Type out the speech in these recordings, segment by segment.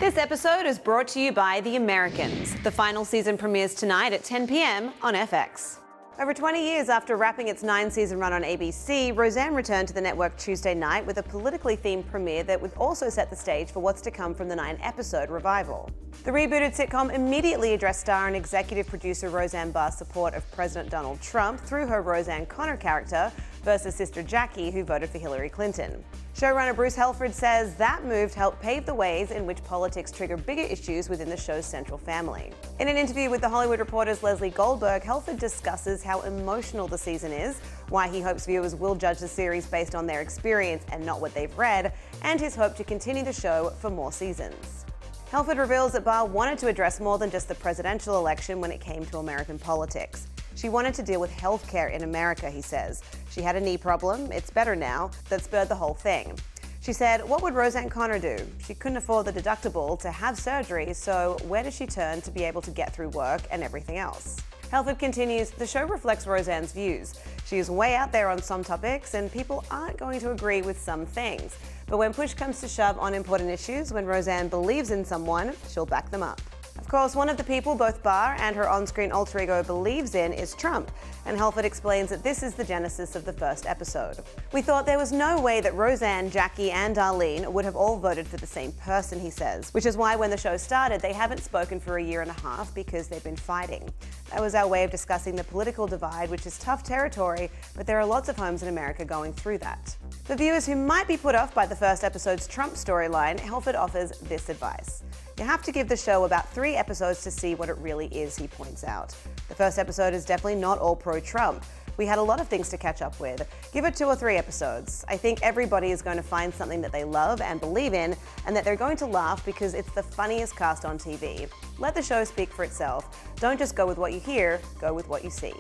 This episode is brought to you by The Americans. The final season premieres tonight at 10 p.m. on FX. Over 20 years after wrapping its 9-season run on ABC, Roseanne returned to the network Tuesday night with a politically themed premiere that would also set the stage for what's to come from the 9-episode revival. The rebooted sitcom immediately addressed star and executive producer Roseanne Barr's support of President Donald Trump through her Roseanne Connor character versus sister Jackie, who voted for Hillary Clinton. Showrunner Bruce Helford says that move helped pave the ways in which politics trigger bigger issues within the show's central family. In an interview with The Hollywood Reporter's Leslie Goldberg, Helford discusses how emotional the season is, why he hopes viewers will judge the series based on their experience and not what they've read, and his hope to continue the show for more seasons. Helford reveals that Barr wanted to address more than just the presidential election when it came to American politics. She wanted to deal with healthcare in America, he says. She had a knee problem, it's better now, that spurred the whole thing. She said, what would Roseanne Connor do? She couldn't afford the deductible to have surgery, so where does she turn to be able to get through work and everything else? Helford continues, the show reflects Roseanne's views. She is way out there on some topics and people aren't going to agree with some things. But when push comes to shove on important issues, when Roseanne believes in someone, she'll back them up. Of course, one of the people both Barr and her on-screen alter ego believes in is Trump, and Helford explains that this is the genesis of the first episode. We thought there was no way that Roseanne, Jackie, and Darlene would have all voted for the same person, he says, which is why when the show started, they haven't spoken for a year and a half because they've been fighting. That was our way of discussing the political divide, which is tough territory, but there are lots of homes in America going through that. For viewers who might be put off by the first episode's Trump storyline, Helford offers this advice. You have to give the show about 3 episodes to see what it really is, he points out. The first episode is definitely not all pro-Trump. We had a lot of things to catch up with. Give it 2 or 3 episodes. I think everybody is going to find something that they love and believe in, and that they're going to laugh because it's the funniest cast on TV. Let the show speak for itself. Don't just go with what you hear, go with what you see.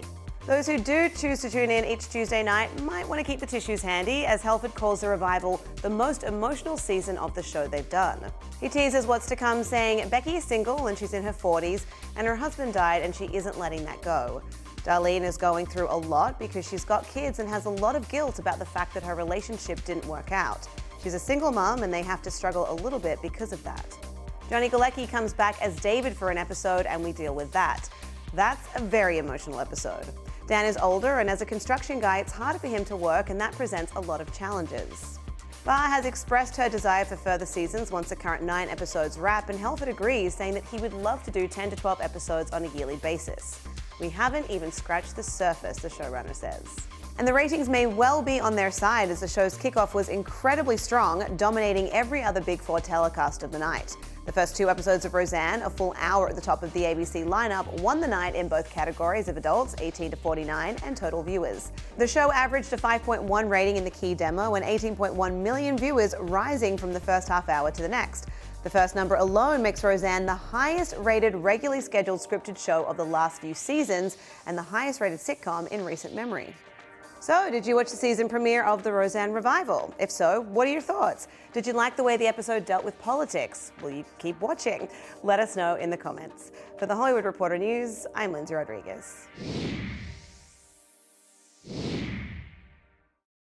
Those who do choose to tune in each Tuesday night might want to keep the tissues handy, as Helford calls the revival the most emotional season of the show they've done. He teases what's to come, saying Becky is single and she's in her 40s, and her husband died and she isn't letting that go. Darlene is going through a lot because she's got kids and has a lot of guilt about the fact that her relationship didn't work out. She's a single mom and they have to struggle a little bit because of that. Johnny Galecki comes back as David for an episode and we deal with that. That's a very emotional episode. Dan is older, and as a construction guy, it's harder for him to work, and that presents a lot of challenges. Barr has expressed her desire for further seasons once the current 9 episodes wrap, and Helford agrees, saying that he would love to do 10 to 12 episodes on a yearly basis. We haven't even scratched the surface, the showrunner says. And the ratings may well be on their side, as the show's kickoff was incredibly strong, dominating every other Big 4 telecast of the night. The first 2 episodes of Roseanne, a full hour at the top of the ABC lineup, won the night in both categories of adults 18 to 49 and total viewers. The show averaged a 5.1 rating in the key demo and 18.1 million viewers, rising from the first half hour to the next. The first number alone makes Roseanne the highest rated regularly scheduled scripted show of the last few seasons and the highest rated sitcom in recent memory. So, did you watch the season premiere of the Roseanne revival? If so, what are your thoughts? Did you like the way the episode dealt with politics? Will you keep watching? Let us know in the comments. For The Hollywood Reporter News, I'm Lindsay Rodriguez.